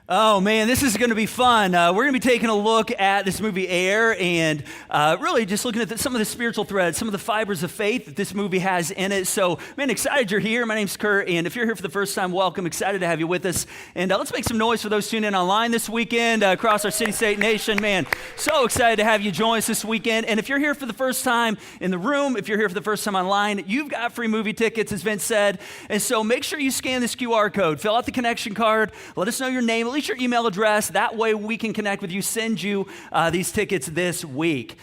Oh man, this is going to be fun. We're going to be taking a look at this movie Air and really just looking at some of the spiritual threads, some of the fibers of faith that this movie has in it. So man, excited you're here. My name's Curt, and if you're here for the first time, welcome. Excited to have you with us. And let's make some noise for those tuning in online this weekend across our city, state, nation. Man, so excited to have you join us this weekend. And if you're here for the first time in the room, if you're here for the first time online, you've got free movie tickets, as Vince said. And so make sure you scan this QR code, fill out the connection card, let us know your name, at least your email address. That way we can connect with you, send you these tickets this week.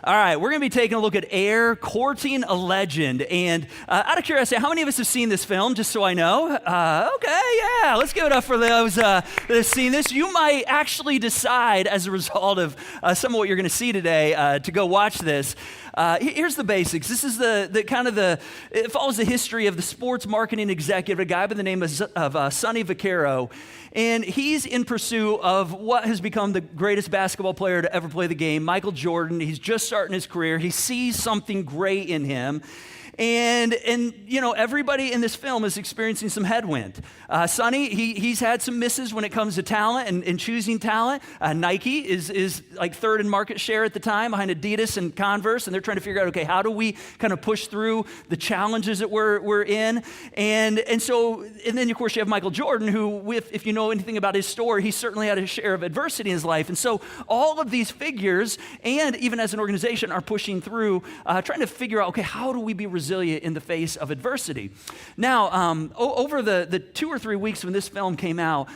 All right, we're going to be taking a look at Air, Courting a Legend. And out of curiosity, how many of us have seen this film, just so I know? Okay, yeah, let's give it up for those that have seen this. You might actually decide, as a result of some of what you're going to see today, to go watch this. Here's the basics. This is it follows the history of the sports marketing executive, a guy by the name of Sonny Vaccaro. And he's in pursuit of what has become the greatest basketball player to ever play the game, Michael Jordan. He's just starting his career. He sees something great in him. And you know, everybody in this film is experiencing some headwind. Sonny, he's had some misses when it comes to talent and choosing talent. Nike is like third in market share at the time behind Adidas and Converse, and they're trying to figure out, okay, how do we kind of push through the challenges that we're in? And then of course you have Michael Jordan, who, if you know anything about his story, he certainly had his share of adversity in his life. And so all of these figures, and even as an organization, are pushing through, trying to figure out, okay, how do we be resilient in the face of adversity? Now, over the 2 or 3 weeks when this film came out,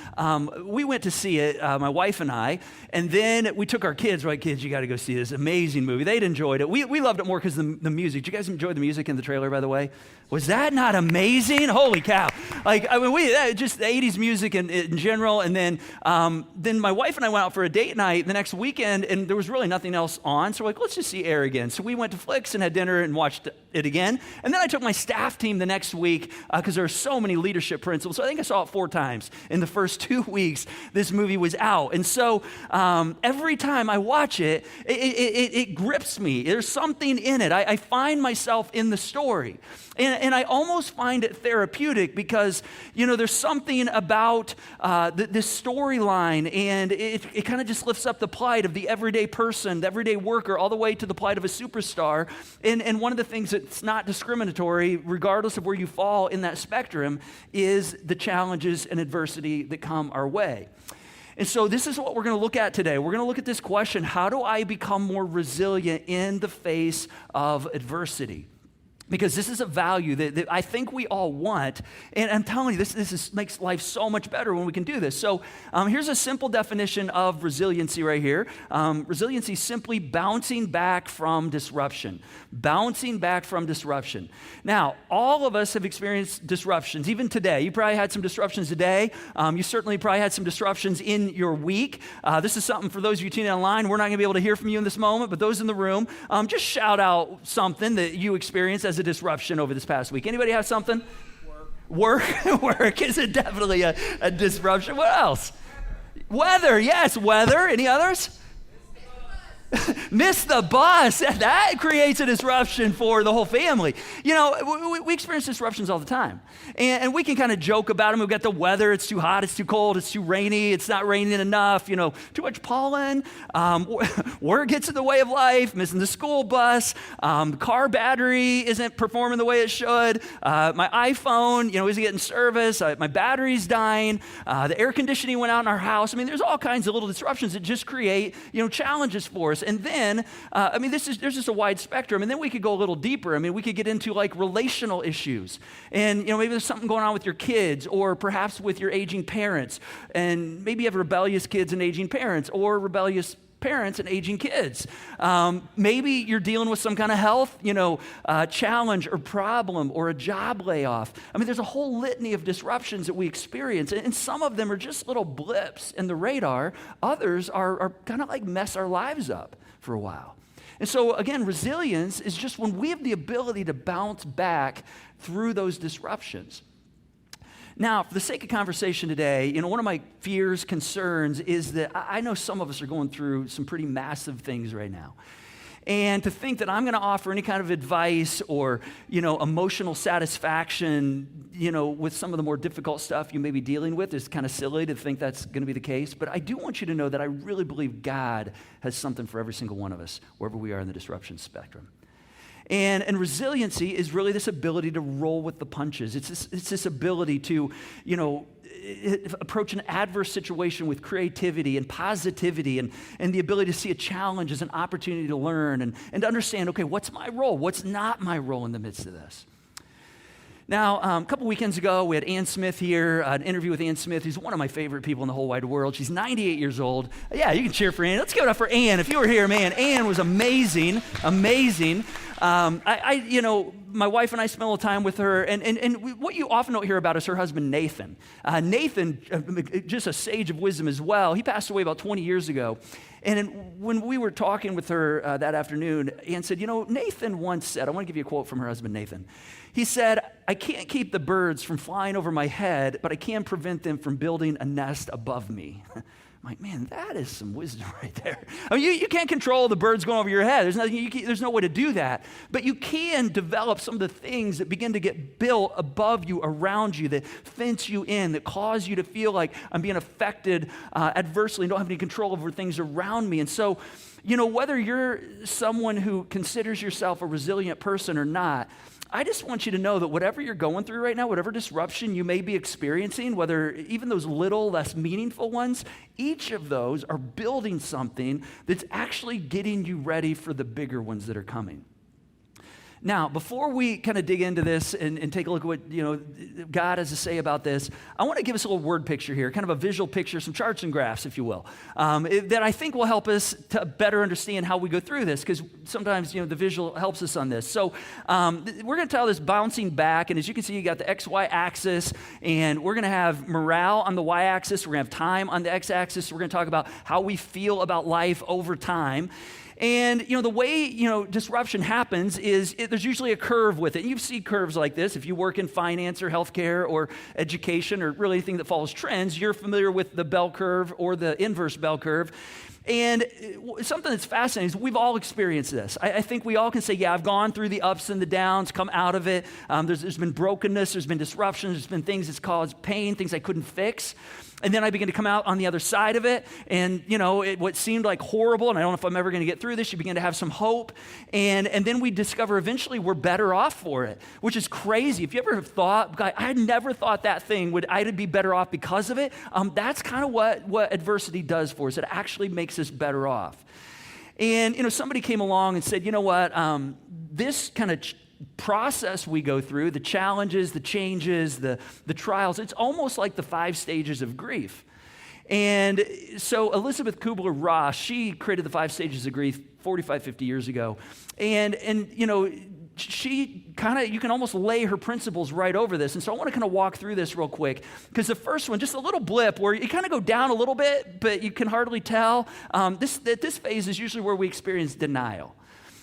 we went to see it, my wife and I, and then we took our kids. Right, kids, you got to go see this amazing movie. They'd enjoyed it. We loved it more because the music. Did you guys enjoy the music in the trailer, by the way? Was that not amazing? Holy cow. Just the 80s music in general. And then my wife and I went out for a date night the next weekend, and there was really nothing else on. So we're like, let's just see Air again. So we went to Flicks and had dinner and watched it again. And then I took my staff team the next week because there are so many leadership principles. So I think I saw it 4 times in the first 2 weeks this movie was out. And so every time I watch it, it grips me. There's something in it. I find myself in the story. And I almost find it therapeutic because, you know, there's something about this storyline, and it kind of just lifts up the plight of the everyday person, the everyday worker, all the way to the plight of a superstar. And one of the things that's not discriminatory, regardless of where you fall in that spectrum, is the challenges and adversity that come our way. And so this is what we're going to look at today. We're going to look at this question: how do I become more resilient in the face of adversity? Because this is a value that I think we all want. And I'm telling you, this makes life so much better when we can do this. So here's a simple definition of resiliency right here. Resiliency is simply bouncing back from disruption. Bouncing back from disruption. Now, all of us have experienced disruptions, even today. You probably had some disruptions today. You certainly probably had some disruptions in your week. This is something for those of you tuning in online. We're not going to be able to hear from you in this moment, but those in the room, just shout out something that you experienced as a disruption over this past week. Anybody have something? Work is definitely a disruption. What else? Weather, yes, weather. Any others? Miss the bus. That creates a disruption for the whole family. You know, we experience disruptions all the time. And we can kind of joke about them. We've got the weather. It's too hot. It's too cold. It's too rainy. It's not raining enough. You know, too much pollen. Work gets in the way of life. Missing the school bus. Car battery isn't performing the way it should. My iPhone, you know, isn't getting service. My battery's dying. The air conditioning went out in our house. I mean, there's all kinds of little disruptions that just create, you know, challenges for us. And then, there's just a wide spectrum. And then we could go a little deeper. I mean, we could get into like relational issues. And, you know, maybe there's something going on with your kids, or perhaps with your aging parents. And maybe you have rebellious kids and aging parents, or rebellious parents and aging kids. Maybe you're dealing with some kind of health, challenge or problem, or a job layoff. I mean, there's a whole litany of disruptions that we experience, and some of them are just little blips in the radar. Others are kind of like mess our lives up for a while. And so again, resilience is just when we have the ability to bounce back through those disruptions. Now, for the sake of conversation today, one of my fears, concerns is that I know some of us are going through some pretty massive things right now. And to think that I'm going to offer any kind of advice or, emotional satisfaction, with some of the more difficult stuff you may be dealing with is kind of silly to think that's going to be the case. But I do want you to know that I really believe God has something for every single one of us, wherever we are in the disruption spectrum. And resiliency is really this ability to roll with the punches. It's this ability to, approach an adverse situation with creativity and positivity and the ability to see a challenge as an opportunity to learn and to understand, okay, what's my role? What's not my role in the midst of this? Now, a couple weekends ago, we had Ann Smith here, an interview with Ann Smith, who's one of my favorite people in the whole wide world. She's 98 years old. Yeah, you can cheer for Ann. Let's give it up for Ann. If you were here, man, Ann was amazing. My wife and I spent a little time with her, and what you often don't hear about is her husband, Nathan. Nathan, just a sage of wisdom as well, he passed away about 20 years ago. And when we were talking with her that afternoon, Ann said, Nathan once said, I want to give you a quote from her husband, Nathan. He said, I can't keep the birds from flying over my head, but I can prevent them from building a nest above me. I'm like, man, that is some wisdom right there. I mean, you can't control the birds going over your head. There's no way to do that. But you can develop some of the things that begin to get built above you, around you, that fence you in, that cause you to feel like I'm being affected adversely and don't have any control over things around me. And so, whether you're someone who considers yourself a resilient person or not, I just want you to know that whatever you're going through right now, whatever disruption you may be experiencing, whether even those little, less meaningful ones, each of those are building something that's actually getting you ready for the bigger ones that are coming. Now, before we kind of dig into this and take a look at what God has to say about this, I want to give us a little word picture here, kind of a visual picture, some charts and graphs, if you will, that I think will help us to better understand how we go through this, because sometimes the visual helps us on this. So we're going to tell this bouncing back, and as you can see, you got the XY axis, and we're going to have morale on the Y axis. We're going to have time on the X axis. We're going to talk about how we feel about life over time. And, the way, disruption happens is there's usually a curve with it. You see curves like this. If you work in finance or healthcare or education or really anything that follows trends, you're familiar with the bell curve or the inverse bell curve. And something that's fascinating is we've all experienced this. I think we all can say, yeah, I've gone through the ups and the downs, come out of it. There's been brokenness, there's been disruptions, there's been things that's caused pain, things I couldn't fix. And then I begin to come out on the other side of it. And, what seemed like horrible, and I don't know if I'm ever going to get through this, you begin to have some hope. And then we discover eventually we're better off for it, which is crazy. If you ever have thought, I never thought that thing I'd be better off because of it, that's kind of what adversity does for us. It actually makes us better off. And, somebody came along and said, this kind of process we go through, the challenges, the changes, the trials, it's almost like the 5 stages of grief. And so Elizabeth Kubler-Ross, she created the 5 stages of grief 45, 50 years ago. And she kind of, you can almost lay her principles right over this. And so I want to kind of walk through this real quick, because the first one, just a little blip where you kind of go down a little bit, but you can hardly tell. This phase is usually where we experience denial.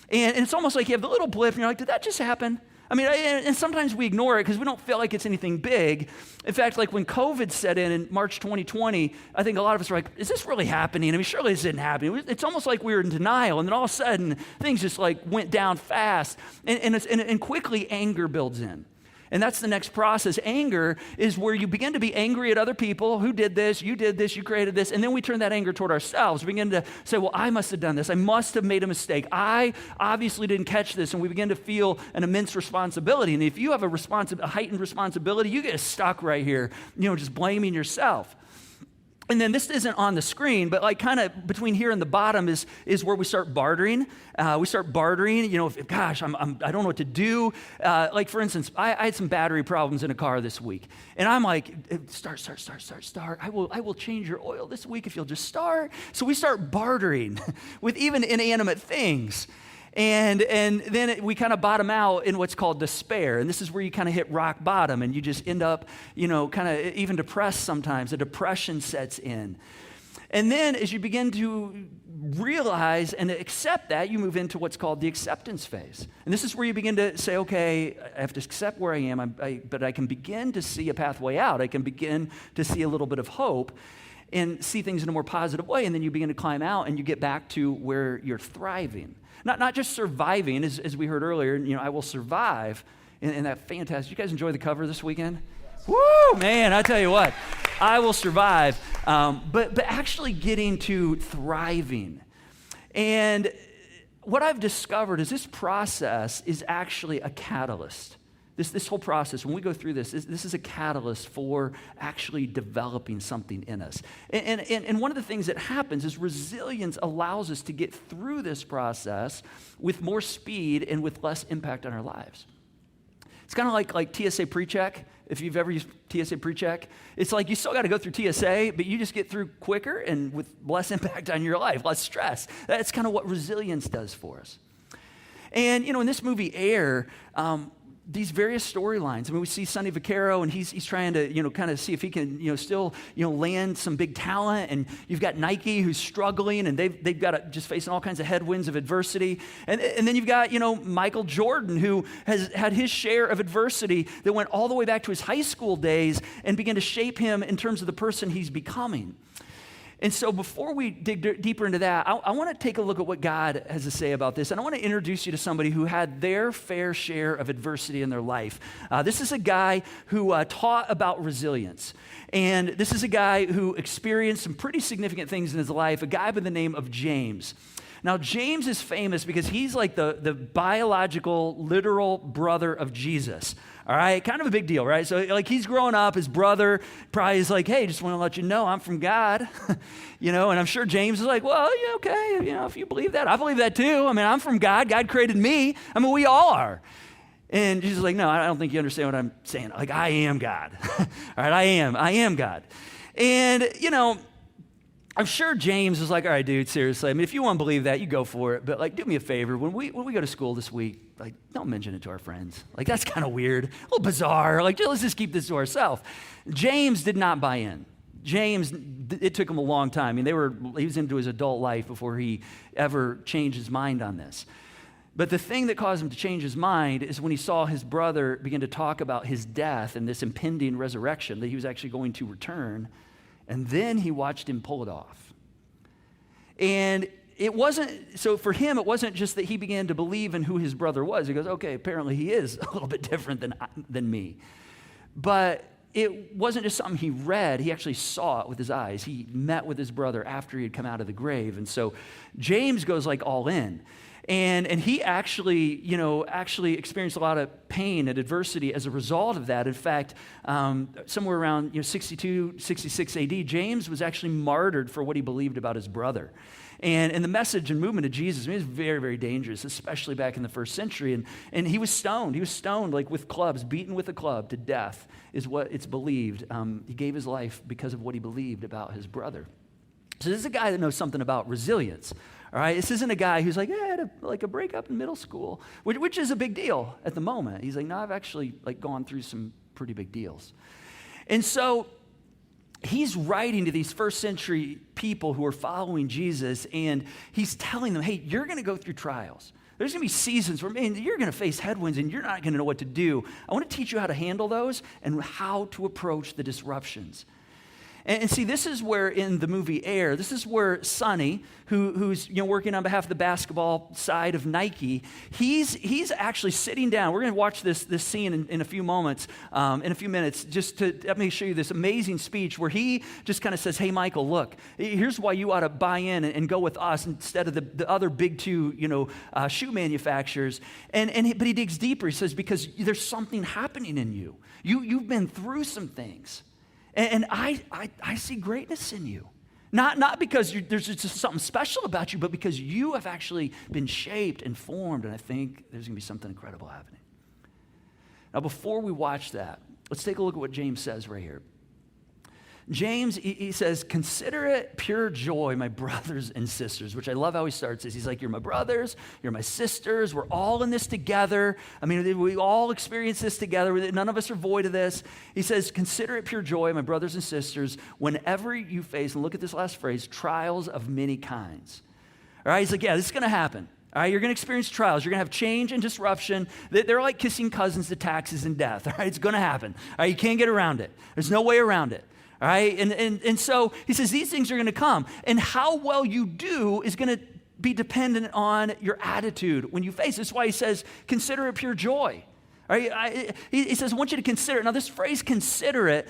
And it's almost like you have the little blip, and you're like, did that just happen? I mean, and sometimes we ignore it because we don't feel like it's anything big. In fact, like when COVID set in March 2020, I think a lot of us were like, is this really happening? I mean, surely this isn't happening. It's almost like we were in denial, and then all of a sudden, things just like went down fast, and quickly anger builds in. And that's the next process. Anger is where you begin to be angry at other people. Who did this? You did this. You created this. And then we turn that anger toward ourselves. We begin to say, well, I must have done this. I must have made a mistake. I obviously didn't catch this. And we begin to feel an immense responsibility. And if you have a heightened responsibility, you get stuck right here, just blaming yourself. And then this isn't on the screen, but like kind of between here and the bottom is where we start bartering. We start bartering, gosh, I don't know what to do. Like for instance, I had some battery problems in a car this week. And I'm like, start. I will change your oil this week if you'll just start. So we start bartering with even inanimate things. And then we kind of bottom out in what's called despair. And this is where you kind of hit rock bottom and you just end up, kind of even depressed sometimes. A depression sets in. And then as you begin to realize and accept that, you move into what's called the acceptance phase. And this is where you begin to say, okay, I have to accept where I am, but I can begin to see a pathway out. I can begin to see a little bit of hope. and see things in a more positive way, and then you begin to climb out and you get back to where you're thriving. Not just surviving, as we heard earlier, I will survive, and that fantastic. You guys enjoy the cover this weekend? Yes. Woo, man, I tell you what, I will survive, but actually getting to thriving. And what I've discovered is this process is actually a catalyst. This whole process, when we go through this is a catalyst for actually developing something in us. And one of the things that happens is resilience allows us to get through this process with more speed and with less impact on our lives. It's kind of like TSA pre-check. If you've ever used TSA pre-check, it's like you still got to go through TSA, but you just get through quicker and with less impact on your life, less stress. That's kind of what resilience does for us. And, in this movie, Air, these various storylines. I mean, we see Sonny Vaccaro, and he's trying to, kind of see if he can, still, land some big talent. And you've got Nike, who's struggling, and they've got to just facing all kinds of headwinds of adversity. And then you've got, Michael Jordan, who has had his share of adversity that went all the way back to his high school days and began to shape him in terms of the person he's becoming. And so before we dig deeper into that, I want to take a look at what God has to say about this. And I want to introduce you to somebody who had their fair share of adversity in their life. This is a guy who taught about resilience. And this is a guy who experienced some pretty significant things in his life, a guy by the name of James. Now, James is famous because he's like the biological, literal brother of Jesus. All right, kind of a big deal, right? So like he's growing up, his brother probably is like, hey, just want to let you know I'm from God, and I'm sure James is like, well, yeah, okay, if you believe that, I believe that too. I mean, I'm from God. God created me. I mean, we all are. And Jesus is like, no, I don't think you understand what I'm saying. Like, I am God. All right, I am God. And, I'm sure James was like, all right, dude, seriously. I mean, if you want to believe that, you go for it. But like, do me a favor. When we go to school this week, like, don't mention it to our friends. Like, that's kind of weird, a little bizarre. Like, let's just keep this to ourselves. James did not buy in. James, it took him a long time. I mean, he was into his adult life before he ever changed his mind on this. But the thing that caused him to change his mind is when he saw his brother begin to talk about his death and this impending resurrection, that he was actually going to return. And then he watched him pull it off. And so for him, it wasn't just that he began to believe in who his brother was. He goes, okay, apparently he is a little bit different than me. But it wasn't just something he read. He actually saw it with his eyes. He met with his brother after he had come out of the grave. And so James goes like all in. And he actually experienced a lot of pain and adversity as a result of that. In fact, somewhere around 62, 66 AD, James was actually martyred for what he believed about his brother. And the message and movement of Jesus was very, very dangerous, especially back in the first century. And he was stoned. He was stoned like with clubs, beaten with a club to death is what it's believed. He gave his life because of what he believed about his brother. So this is a guy that knows something about resilience. All right, this isn't a guy who's like, yeah, I had a breakup in middle school, which is a big deal at the moment. He's like, no, I've actually gone through some pretty big deals. And so he's writing to these first century people who are following Jesus, and he's telling them, hey, you're going to go through trials. There's going to be seasons where, man, you're going to face headwinds and you're not going to know what to do. I want to teach you how to handle those and how to approach the disruptions. And see, this is where in the movie Air, this is where Sonny, who's working on behalf of the basketball side of Nike, he's actually sitting down. We're going to watch this scene in a few moments, in a few minutes, just to let me show you this amazing speech where he just kind of says, hey, Michael, look, here's why you ought to buy in and go with us instead of the other big two, shoe manufacturers. But he digs deeper. He says, because there's something happening in you. You've been through some things. And I see greatness in you. Not because there's just something special about you, but because you have actually been shaped and formed, and I think there's going to be something incredible happening. Now, before we watch that, let's take a look at what James says right here. James, he says, consider it pure joy, my brothers and sisters, which I love how he starts this. He's like, you're my brothers, you're my sisters, we're all in this together. I mean, we all experience this together. None of us are void of this. He says, consider it pure joy, my brothers and sisters, whenever you face, and look at this last phrase, trials of many kinds. All right, he's like, yeah, this is going to happen. All right, you're going to experience trials. You're going to have change and disruption. They're like kissing cousins to taxes and death. All right, it's going to happen. All right, you can't get around it. There's no way around it. All right, and so he says these things are going to come, and how well you do is going to be dependent on your attitude when you face. That's why he says, consider it pure joy. All right, he says, I want you to consider it. Now, this phrase, consider it,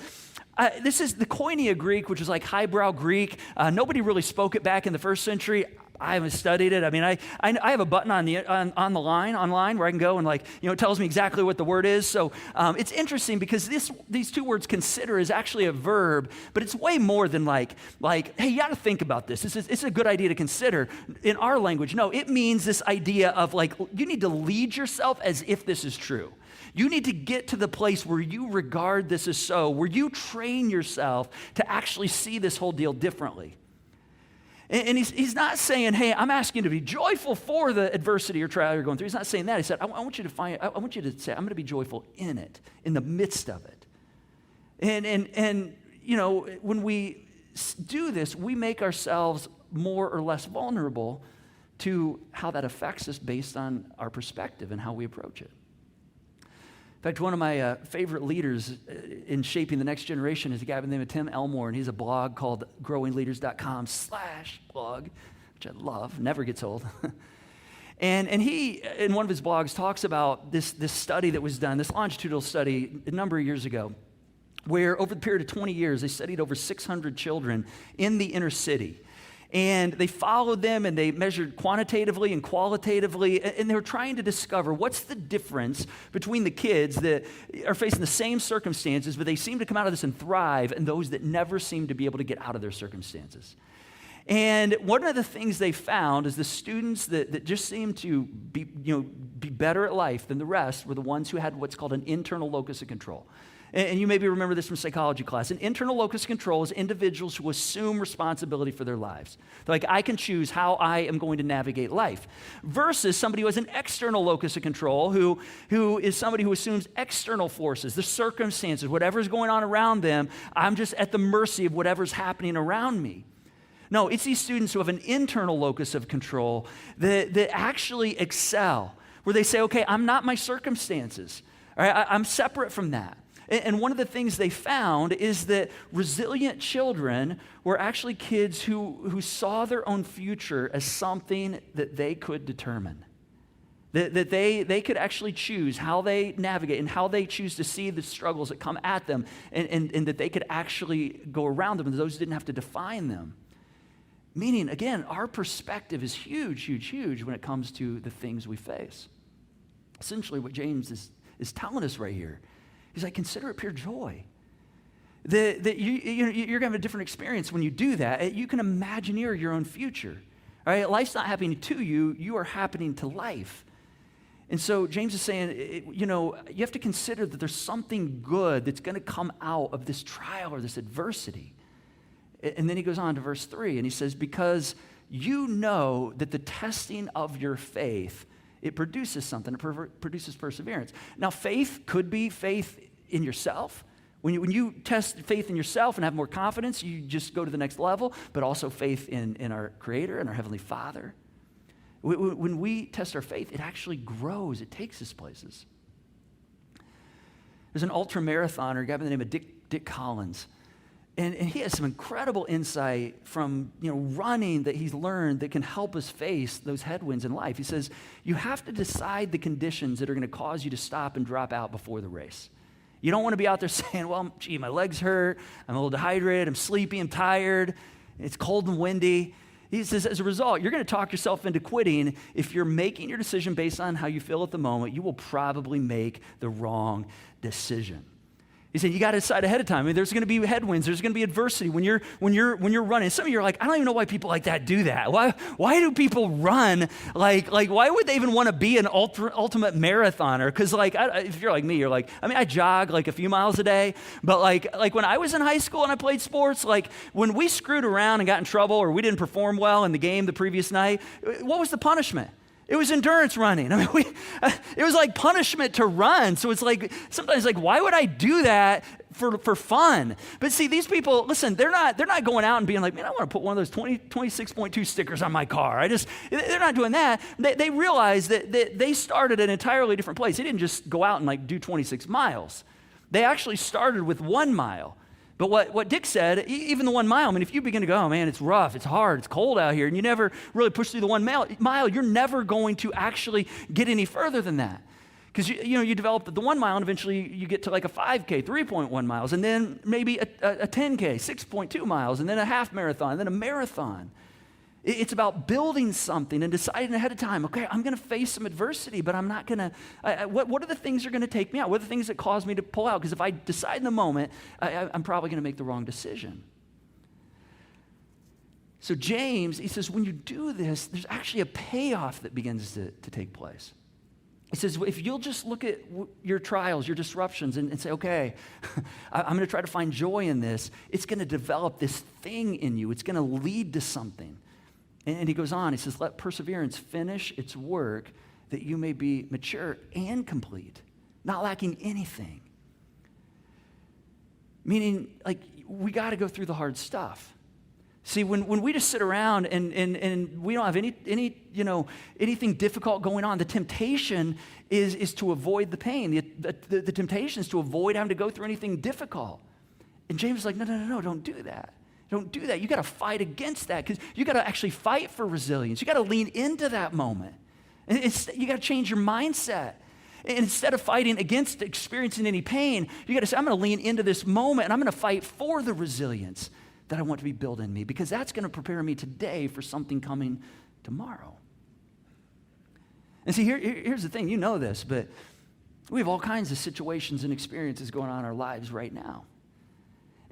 this is the Koinonia Greek, which is like highbrow Greek. Nobody really spoke it back in the first century. I haven't studied it. I mean, I have a button on the line online where I can go and it tells me exactly what the word is. So it's interesting because these two words, consider, is actually a verb, but it's way more than like hey, you got to think about this. It's a good idea to consider. In our language, no, it means this idea of you need to lead yourself as if this is true. You need to get to the place where you regard this as so, where you train yourself to actually see this whole deal differently. And he's not saying, hey, I'm asking you to be joyful for the adversity or trial you're going through. He's not saying that. He said, I want you to say, I'm going to be joyful in it, in the midst of it. And when we do this, we make ourselves more or less vulnerable to how that affects us based on our perspective and how we approach it. In fact, one of my favorite leaders in shaping the next generation is a guy by the name of Tim Elmore, and he's a blog called growingleaders.com/blog, which I love, never gets old. and he, in one of his blogs, talks about this study that was done, this longitudinal study a number of years ago, where over the period of 20 years, they studied over 600 children in the inner city. And they followed them and they measured quantitatively and qualitatively, and they were trying to discover what's the difference between the kids that are facing the same circumstances, but they seem to come out of this and thrive, and those that never seem to be able to get out of their circumstances. And one of the things they found is the students that just seemed to be better at life than the rest were the ones who had what's called an internal locus of control. And you maybe remember this from psychology class. An internal locus of control is individuals who assume responsibility for their lives. They're like, I can choose how I am going to navigate life. Versus somebody who has an external locus of control, who is somebody who assumes external forces, the circumstances, whatever's going on around them, I'm just at the mercy of whatever's happening around me. No, it's these students who have an internal locus of control that actually excel, where they say, okay, I'm not my circumstances. All right, I'm separate from that. And one of the things they found is that resilient children were actually kids who saw their own future as something that they could determine. That they could actually choose how they navigate and how they choose to see the struggles that come at them, and that they could actually go around them, and those didn't have to define them. Meaning, again, our perspective is huge, huge, huge when it comes to the things we face. Essentially, what James is telling us right here, he's like, consider it pure joy. That you're going to have a different experience when you do that. You can imagineer your own future. All right? Life's not happening to you. You are happening to life. And so James is saying, you have to consider that there's something good that's going to come out of this trial or this adversity. And then he goes on to verse 3, and he says, because you know that the testing of your faith, it produces something. It produces perseverance. Now, faith could be faith in yourself. When you test faith in yourself and have more confidence, you just go to the next level, but also faith in our Creator and our Heavenly Father. When we test our faith, it actually grows. It takes us places. There's an ultra-marathoner, a guy by the name of Dick Collins. And he has some incredible insight from running that he's learned that can help us face those headwinds in life. He says, you have to decide the conditions that are going to cause you to stop and drop out before the race. You don't want to be out there saying, well, gee, my legs hurt, I'm a little dehydrated, I'm sleepy, I'm tired, it's cold and windy. He says, as a result, you're going to talk yourself into quitting. If you're making your decision based on how you feel at the moment, you will probably make the wrong decision. He said, you got to decide ahead of time. I mean, there's going to be headwinds. There's going to be adversity when you're running. Some of you are like, I don't even know why people like that do that. Why do people run? Like why would they even want to be an ultimate marathoner? Because if you're like me, you're like, I jog a few miles a day. But like when I was in high school and I played sports, when we screwed around and got in trouble or we didn't perform well in the game the previous night, what was the punishment? It was endurance running. It was like punishment to run. So it's sometimes why would I do that for fun? But see, these people, listen, they're not going out and being like, man, I want to put one of those 26.2 stickers on my car. They're not doing that. They realize that they started at an entirely different place. They didn't just go out and do 26 miles. They actually started with 1 mile. But what Dick said, even the 1 mile, I mean, if you begin to go, oh man, it's rough, it's hard, it's cold out here, and you never really push through the 1 mile, you're never going to actually get any further than that. Because you develop the 1 mile, and eventually you get to like a 5K, 3.1 miles, and then maybe a 10K, 6.2 miles, and then a half marathon, and then a marathon. It's about building something and deciding ahead of time, okay, I'm going to face some adversity, but I'm not going to, what are the things that are going to take me out? What are the things that cause me to pull out? Because if I decide in the moment, I'm probably going to make the wrong decision. So James, he says, when you do this, there's actually a payoff that begins to take place. He says, if you'll just look at your trials, your disruptions, and say, okay, I'm going to try to find joy in this, it's going to develop this thing in you. It's going to lead to something. And he goes on, he says, let perseverance finish its work that you may be mature and complete, not lacking anything. Meaning, like, we got to go through the hard stuff. See, when we just sit around and we don't have anything difficult going on, the temptation is to avoid the pain. The temptation is to avoid having to go through anything difficult. And James is like, no, don't do that. Don't do that. You got to fight against that because you got to actually fight for resilience. You got to lean into that moment. And you got to change your mindset. And instead of fighting against experiencing any pain, you got to say, I'm going to lean into this moment and I'm going to fight for the resilience that I want to be built in me because that's going to prepare me today for something coming tomorrow. And see, here's the thing. You know this, but we have all kinds of situations and experiences going on in our lives right now.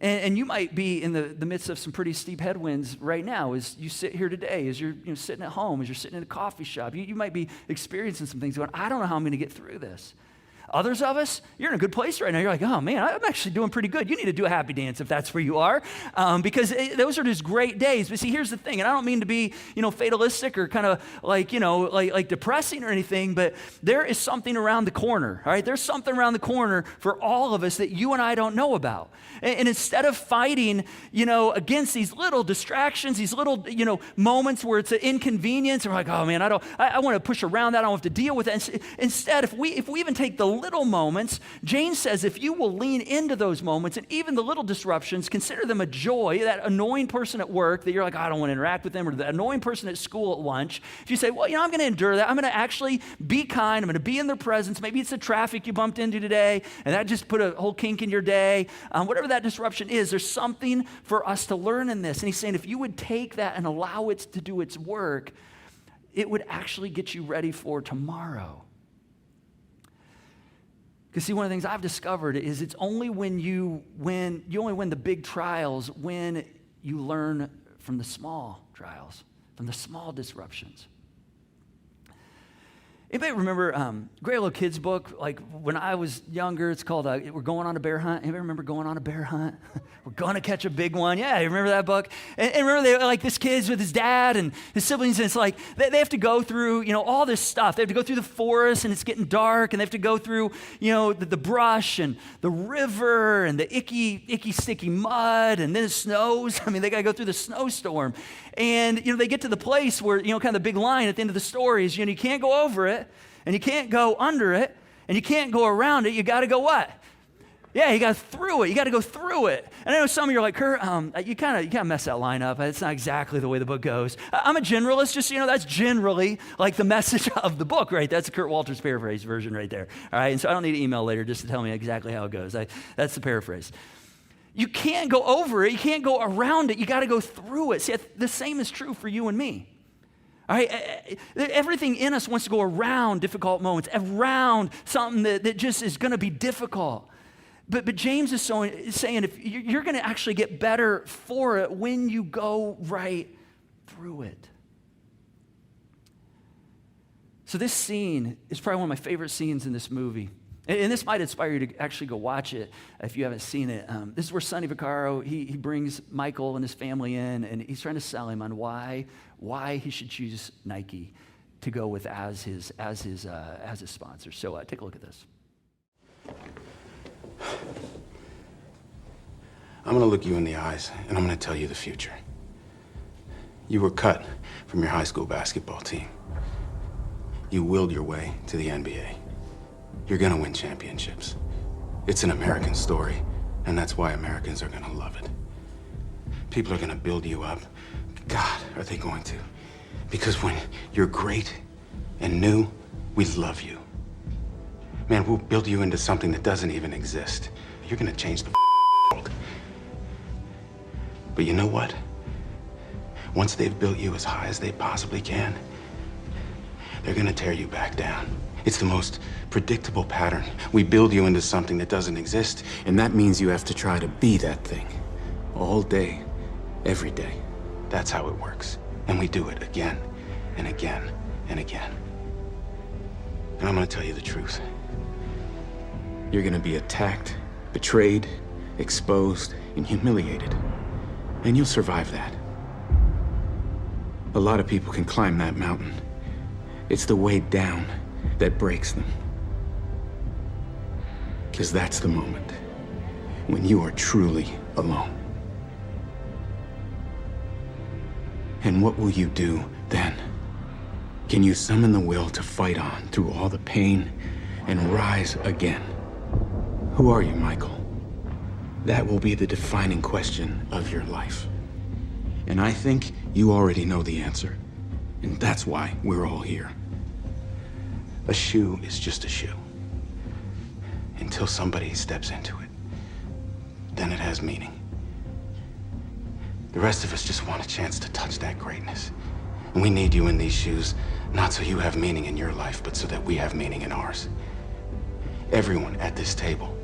And you might be in the midst of some pretty steep headwinds right now as you sit here today, as you're sitting at home, as you're sitting in a coffee shop. You might be experiencing some things going, I don't know how I'm going to get through this. Others of us, you're in a good place right now. You're like, oh man, I'm actually doing pretty good. You need to do a happy dance if that's where you are, because those are just great days. But see, here's the thing, and I don't mean to be, fatalistic or kind of like depressing or anything, but there is something around the corner, all right? There's something around the corner for all of us that you and I don't know about. And instead of fighting, against these little distractions, these little, moments where it's an inconvenience, and we're like, oh man, I want to push around that. I don't have to deal with it. Instead, if we even take the little moments, James says, if you will lean into those moments and even the little disruptions, consider them a joy. That annoying person at work that you're like, I don't want to interact with them, or the annoying person at school at lunch. If you say, well, I'm going to endure that. I'm going to actually be kind. I'm going to be in their presence. Maybe it's the traffic you bumped into today, and that just put a whole kink in your day. Whatever that disruption is, there's something for us to learn in this. And he's saying, if you would take that and allow it to do its work, it would actually get you ready for tomorrow. Because see, one of the things I've discovered is it's only when you only win the big trials when you learn from the small trials, from the small disruptions. Anybody remember great little kids book? Like when I was younger, it's called We're Going on a Bear Hunt. Anybody remember going on a bear hunt? We're going to catch a big one. Yeah, you remember that book? And remember they like this kid's with his dad and his siblings, and it's like they have to go through, all this stuff. They have to go through the forest and it's getting dark, and they have to go through, the brush and the river and the icky, sticky mud, and then it snows. I mean, they got to go through the snowstorm. And, they get to the place where, kind of the big line at the end of the story is, you can't go over it, and you can't go under it, and you can't go around it. You got to go what? Yeah, you got through it. You got to go through it. And I know some of you are like, Curt, you kind of mess that line up. It's not exactly the way the book goes. I'm a generalist, just that's generally like the message of the book, right? That's a Curt Walters paraphrase version right there. All right, and so I don't need an email later just to tell me exactly how it goes. That's the paraphrase. You can't go over it. You can't go around it. You got to go through it. See, the same is true for you and me. All right, everything in us wants to go around difficult moments, around something that just is going to be difficult. But James is saying if you're going to actually get better for it when you go right through it. So this scene is probably one of my favorite scenes in this movie. And this might inspire you to actually go watch it if you haven't seen it. This is where Sonny Vaccaro, he brings Michael and his family in, and he's trying to sell him on why he should choose Nike to go with as his sponsor. So take a look at this. I'm going to look you in the eyes, and I'm going to tell you the future. You were cut from your high school basketball team. You willed your way to the NBA. You're going to win championships. It's an American story, And that's why Americans are gonna love it. People are gonna build you up. God, are they going to? Because when you're great and new, we love you. Man, we'll build you into something that doesn't even exist. You're gonna change the world. But you know what? Once they've built you as high as they possibly can, they're gonna tear you back down. It's the most predictable pattern. We build you into something that doesn't exist, and that means you have to try to be that thing. All day, every day. That's how it works. And we do it again, and again, and again. And I'm gonna tell you the truth. You're gonna be attacked, betrayed, exposed, and humiliated. And you'll survive that. A lot of people can climb that mountain. It's the way down that breaks them. Because that's the moment when you are truly alone. And what will you do then? Can you summon the will to fight on through all the pain and rise again? Who are you, Michael? That will be the defining question of your life. And I think you already know the answer. And that's why we're all here. A shoe is just a shoe. Until somebody steps into it. Then it has meaning. The rest of us just want a chance to touch that greatness. And we need you in these shoes, not so you have meaning in your life, but so that we have meaning in ours. Everyone at this table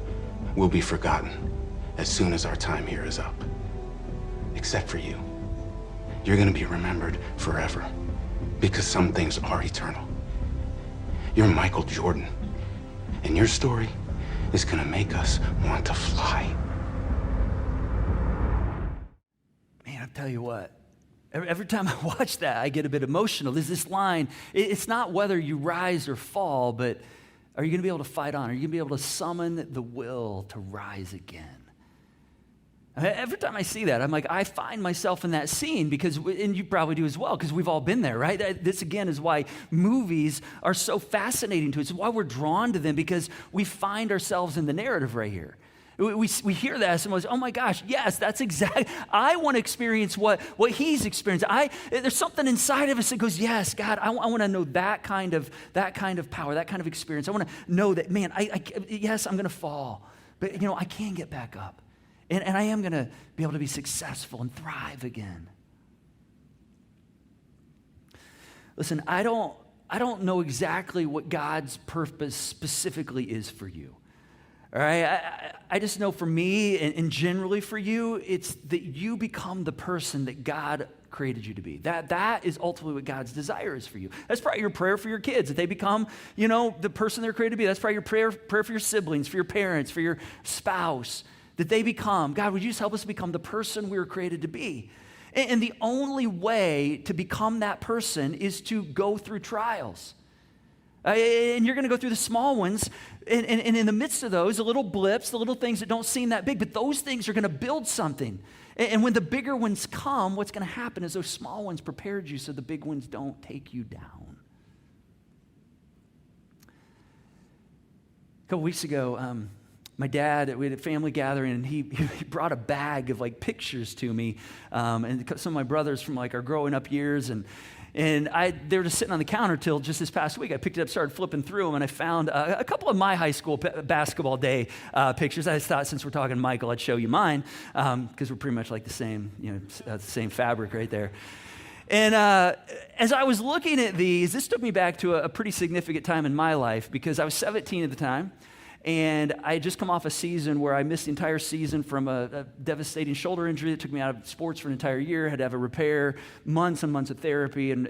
will be forgotten as soon as our time here is up. Except for you. You're gonna be remembered forever, because some things are eternal. You're Michael Jordan, and your story is gonna make us want to fly. Man, I'll tell you what, every time I watch that, I get a bit emotional. There's this line, it's not whether you rise or fall, but are you gonna be able to fight on? Are you gonna be able to summon the will to rise again? Every time I see that, I'm like, I find myself in that scene because, and you probably do as well, because we've all been there, right? This again is why movies are so fascinating to us. It's why we're drawn to them, because we find ourselves in the narrative right here. We hear that and we're like, oh my gosh, yes, that's exactly, I want to experience what he's experienced. There's something inside of us that goes, yes, God, I want to know that kind of power, that kind of experience. I want to know that, man, yes, I'm going to fall, but I can get back up. And I am going to be able to be successful and thrive again. Listen, I don't know exactly what God's purpose specifically is for you. All right? I just know for me and generally for you, it's that you become the person that God created you to be. That is ultimately what God's desire is for you. That's probably your prayer for your kids, that they become, the person they're created to be. That's probably your prayer for your siblings, for your parents, for your spouse. That they become, God, would you just help us become the person we were created to be? And the only way to become that person is to go through trials. And you're going to go through the small ones, and in the midst of those, the little blips, the little things that don't seem that big, but those things are going to build something. And when the bigger ones come, what's going to happen is those small ones prepared you so the big ones don't take you down. A couple weeks ago, my dad, we had a family gathering, and he brought a bag of pictures to me, and some of my brothers from our growing up years, and they were just sitting on the counter till just this past week. I picked it up, started flipping through them, and I found a couple of my high school basketball day pictures. I just thought, since we're talking Michael, I'd show you mine, because we're pretty much like the same fabric right there. And as I was looking at these, this took me back to a pretty significant time in my life, because I was 17 at the time. And I had just come off a season where I missed the entire season from a devastating shoulder injury that took me out of sports for an entire year. Had to have a repair, months and months of therapy and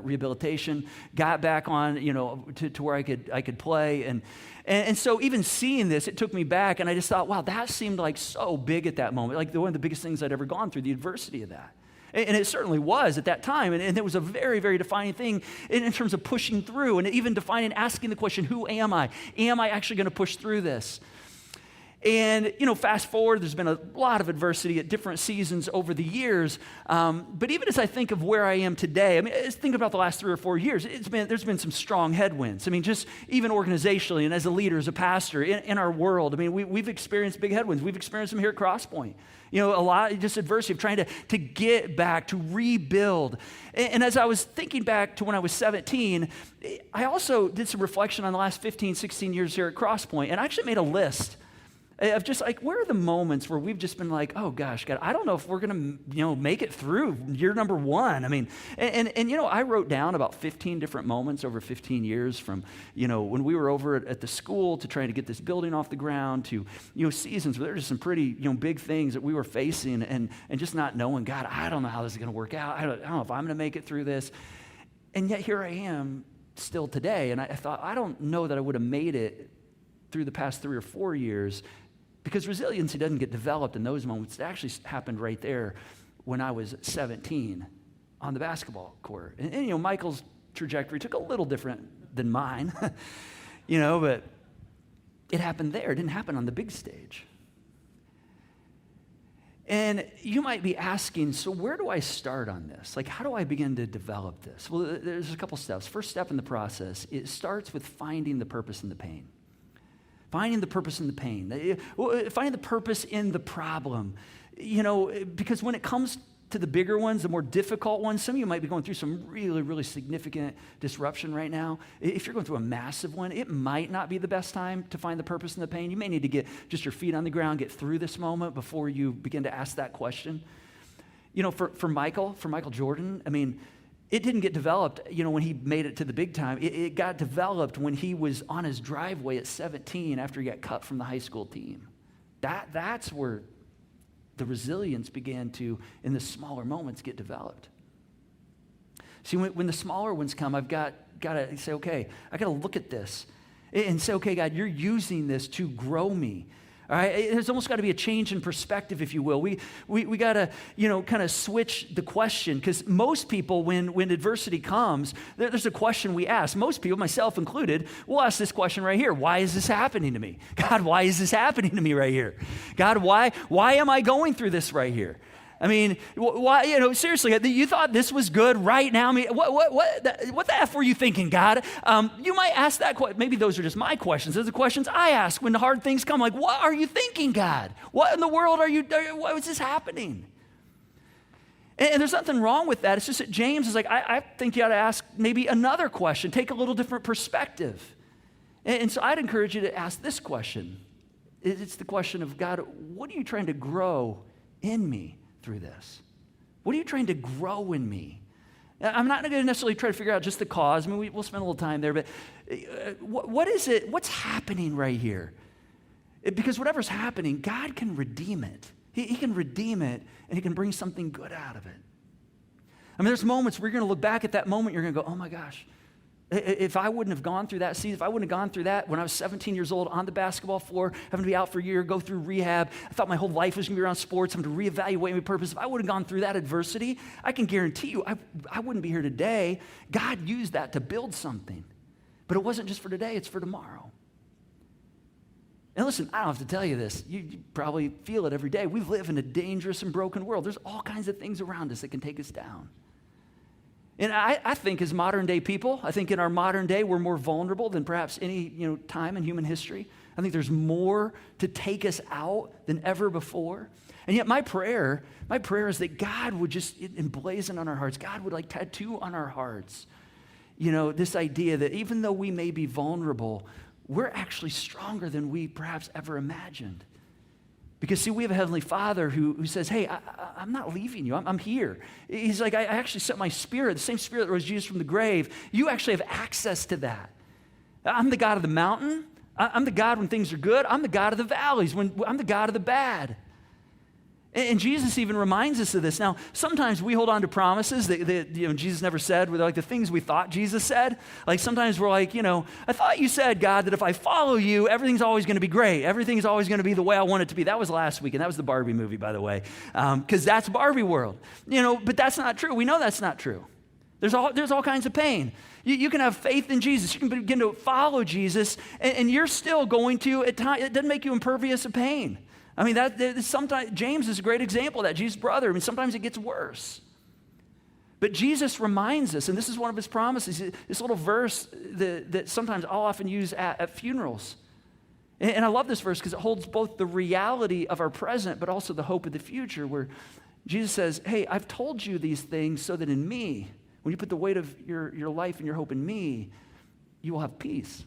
rehabilitation. Got back on, to where I could play. And so even seeing this, it took me back, and I just thought, wow, that seemed like so big at that moment, like one of the biggest things I'd ever gone through, the adversity of that. And it certainly was at that time. And it was a very, very defining thing in terms of pushing through, and even defining, asking the question, who am I? Am I actually going to push through this? And, fast forward, there's been a lot of adversity at different seasons over the years. But even as I think of where I am today, think about the last 3 or 4 years, there's been some strong headwinds. Just even organizationally and as a leader, as a pastor in our world, we've experienced big headwinds. We've experienced them here at Crosspoint. A lot of just adversity of trying to get back, to rebuild. And as I was thinking back to when I was 17, I also did some reflection on the last 15, 16 years here at Crosspoint, and I actually made a list of just like, where are the moments where we've just been like, oh gosh, God, I don't know if we're going to, make it through year number 1. I wrote down about 15 different moments over 15 years from, when we were over at the school to trying to get this building off the ground to, seasons where there were just some pretty, big things that we were facing and just not knowing, God, I don't know how this is going to work out. I don't know if I'm going to make it through this. And yet here I am still today. And I thought, I don't know that I would have made it through the past 3 or 4 years, because resiliency doesn't get developed in those moments. It actually happened right there when I was 17 on the basketball court. And Michael's trajectory took a little different than mine, but it happened there. It didn't happen on the big stage. And you might be asking, so where do I start on this? Like, how do I begin to develop this? Well, there's a couple steps. First step in the process, it starts with finding the purpose in the pain. Finding the purpose in the pain, finding the purpose in the problem, because when it comes to the bigger ones, the more difficult ones, some of you might be going through some really, really significant disruption right now. If you're going through a massive one, it might not be the best time to find the purpose in the pain. You may need to get just your feet on the ground, get through this moment before you begin to ask that question. For Michael Jordan, it didn't get developed, when he made it to the big time. It got developed when he was on his driveway at 17 after he got cut from the high school team. That's where the resilience began to, in the smaller moments, get developed. See, when the smaller ones come, I've got to say, okay, I got to look at this and say, okay, God, you're using this to grow me. All right, there's almost got to be a change in perspective, if you will. We got to, kind of switch the question, because most people, when adversity comes, there's a question we ask. Most people, myself included, will ask this question right here. Why is this happening to me? God, why is this happening to me right here? God, why am I going through this right here? Why, seriously, you thought this was good right now? What the F were you thinking, God? You might ask that question. Maybe those are just my questions. Those are the questions I ask when the hard things come. Like, what are you thinking, God? What in the world why is this happening? And there's nothing wrong with that. It's just that James is like, I think you ought to ask maybe another question. Take a little different perspective. And so I'd encourage you to ask this question. It's the question of, God, what are you trying to grow in me through this? What are you trying to grow in me? I'm not going to necessarily try to figure out just the cause. We'll spend a little time there, but what is it? What's happening right here? Because whatever's happening, God can redeem it. He can redeem it, and he can bring something good out of it. There's moments where you're going to look back at that moment, you're going to go, oh my gosh, if I wouldn't have gone through that season, if I wouldn't have gone through that when I was 17 years old on the basketball floor, having to be out for a year, go through rehab, I thought my whole life was going to be around sports, having to reevaluate my purpose. If I would have gone through that adversity, I can guarantee you I wouldn't be here today. God used that to build something. But it wasn't just for today, it's for tomorrow. And listen, I don't have to tell you this. You probably feel it every day. We live in a dangerous and broken world. There's all kinds of things around us that can take us down. And I think as modern day people, I think in our modern day, we're more vulnerable than perhaps any time in human history. I think there's more to take us out than ever before. And yet my prayer is that God would just emblazon on our hearts. God would tattoo on our hearts, this idea that even though we may be vulnerable, we're actually stronger than we perhaps ever imagined. Because, see, we have a Heavenly Father who says, hey, I'm not leaving you. I'm here. He's like, I actually sent my Spirit, the same Spirit that rose Jesus from the grave. You actually have access to that. I'm the God of the mountain. I'm the God when things are good. I'm the God of the valleys. I'm the God of the bad. And Jesus even reminds us of this. Now, sometimes we hold on to promises that Jesus never said, were like the things we thought Jesus said. Like sometimes we're like, I thought you said, God, that if I follow you, everything's always going to be great. Everything's always going to be the way I want it to be. That was last week, and that was the Barbie movie, by the way, because that's Barbie world. But that's not true. We know that's not true. There's all kinds of pain. You can have faith in Jesus. You can begin to follow Jesus, and you're still going to, at times, it doesn't make you impervious to pain. I mean, sometimes James is a great example of that, Jesus' brother. I mean, sometimes it gets worse. But Jesus reminds us, and this is one of his promises, this little verse that sometimes I'll often use at funerals. And I love this verse because it holds both the reality of our present, but also the hope of the future, where Jesus says, hey, I've told you these things so that in me, when you put the weight of your life and your hope in me, you will have peace.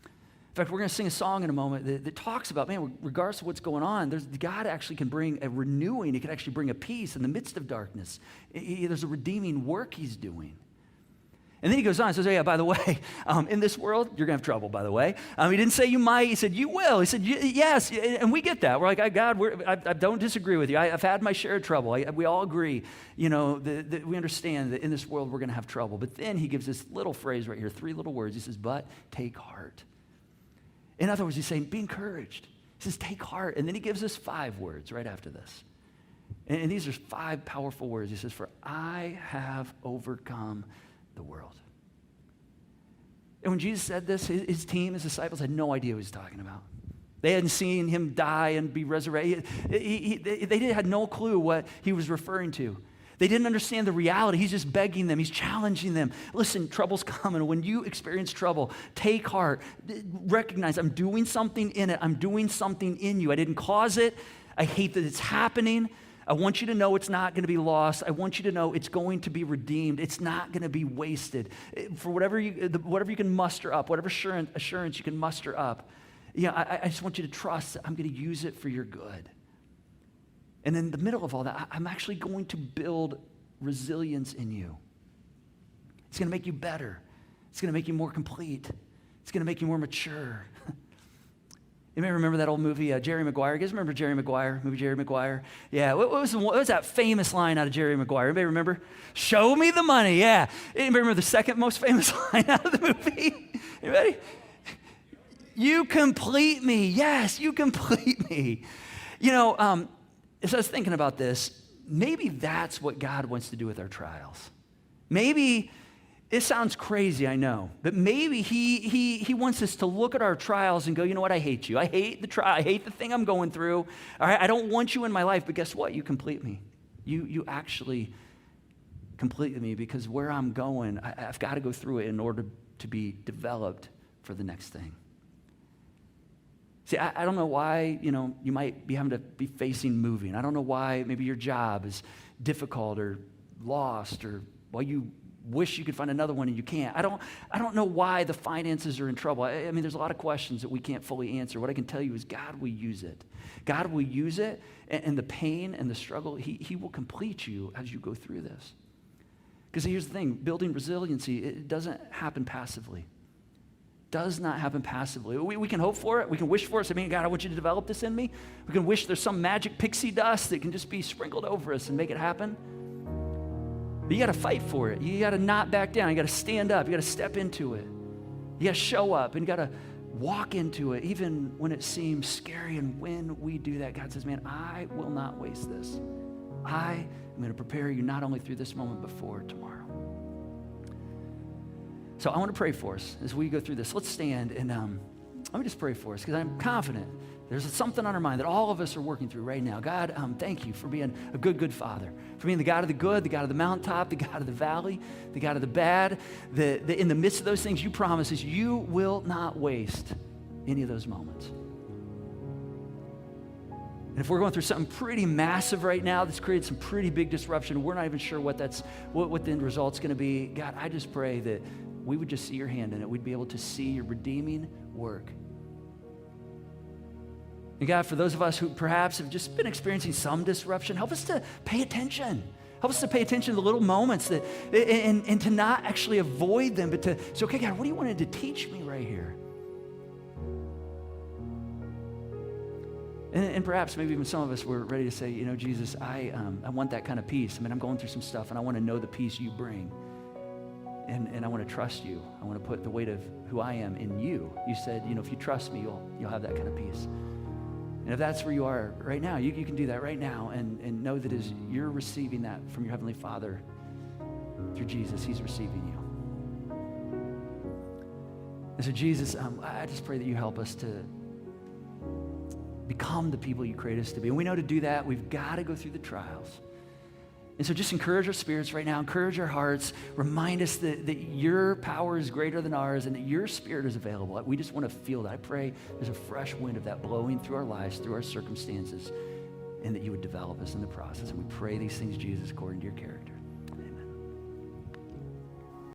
In fact, we're going to sing a song in a moment that talks about, man, regardless of what's going on, God actually can bring a renewing. He can actually bring a peace in the midst of darkness. There's a redeeming work he's doing. And then he goes on and says, oh yeah, by the way, in this world, you're going to have trouble, by the way. He didn't say you might. He said, you will. He said, yes. And we get that. We're like, God, I don't disagree with you. I've had my share of trouble. We all agree, we understand that in this world, we're going to have trouble. But then he gives this little phrase right here, 3 little words. He says, but take heart. In other words, he's saying, be encouraged. He says, take heart. And then he gives us 5 words right after this. And these are 5 powerful words. He says, for I have overcome the world. And when Jesus said this, his team, his disciples had no idea what he was talking about. They hadn't seen him die and be resurrected. They had no clue what he was referring to. They didn't understand the reality. He's just begging them. He's challenging them. Listen, trouble's coming. When you experience trouble, take heart. Recognize I'm doing something in it. I'm doing something in you. I didn't cause it. I hate that it's happening. I want you to know it's not going to be lost. I want you to know it's going to be redeemed. It's not going to be wasted. For whatever you can muster up, whatever assurance you can muster up, I just want you to trust that I'm going to use it for your good. And in the middle of all that, I'm actually going to build resilience in you. It's going to make you better. It's going to make you more complete. It's going to make you more mature. You may remember that old movie, Jerry Maguire. You guys remember Jerry Maguire, movie Jerry Maguire? Yeah, what was that famous line out of Jerry Maguire? Anybody remember? Show me the money, yeah. Anybody remember the second most famous line out of the movie? Anybody? You complete me. Yes, you complete me. As I was thinking about this, maybe that's what God wants to do with our trials. Maybe, it sounds crazy, I know, but maybe he wants us to look at our trials and go, you know what, I hate you. I hate the trial. I hate the thing I'm going through. All right, I don't want you in my life, but guess what? You complete me. You actually complete me, because where I'm going, I've got to go through it in order to be developed for the next thing. See, I don't know why, you might be having to be facing moving. I don't know why maybe your job is difficult or lost, or why you wish you could find another one and you can't. I don't know why the finances are in trouble. I mean, there's a lot of questions that we can't fully answer. What I can tell you is God will use it. God will use it, and the pain and the struggle, he will complete you as you go through this. Because here's the thing, building resiliency, it doesn't happen passively. Does not happen passively. We can hope for it. We can wish for it. Say, man, God, I want you to develop this in me. We can wish there's some magic pixie dust that can just be sprinkled over us and make it happen. But you got to fight for it. You got to not back down. You got to stand up. You got to step into it. You got to show up, and you got to walk into it, even when it seems scary. And when we do that, God says, man, I will not waste this. I am going to prepare you not only through this moment, but for tomorrow. So I want to pray for us as we go through this. Let's stand, and let me just pray for us, because I'm confident there's something on our mind that all of us are working through right now. God, thank you for being a good, good Father, for being the God of the good, the God of the mountaintop, the God of the valley, the God of the bad. In the midst of those things, you promise us you will not waste any of those moments. And if we're going through something pretty massive right now that's created some pretty big disruption, we're not even sure what the end result's going to be. God, I just pray that we would just see your hand in it. We'd be able to see your redeeming work. And God, for those of us who perhaps have just been experiencing some disruption, help us to pay attention. Help us to pay attention to the little moments and to not actually avoid them, but to say, okay, God, what do you wanted to teach me right here? And perhaps maybe even some of us were ready to say, Jesus, I want that kind of peace. I mean, I'm going through some stuff, and I want to know the peace you bring. And I want to trust you. I want to put the weight of who I am in you. You said, if you trust me, you'll have that kind of peace. And if that's where you are right now, you can do that right now and know that as you're receiving that from your Heavenly Father, through Jesus, he's receiving you. And so Jesus, I just pray that you help us to become the people you create us to be. And we know to do that, we've got to go through the trials. And so just encourage our spirits right now, encourage our hearts, remind us that your power is greater than ours and that your spirit is available. We just want to feel that. I pray there's a fresh wind of that blowing through our lives, through our circumstances, and that you would develop us in the process. And we pray these things, Jesus, according to your character.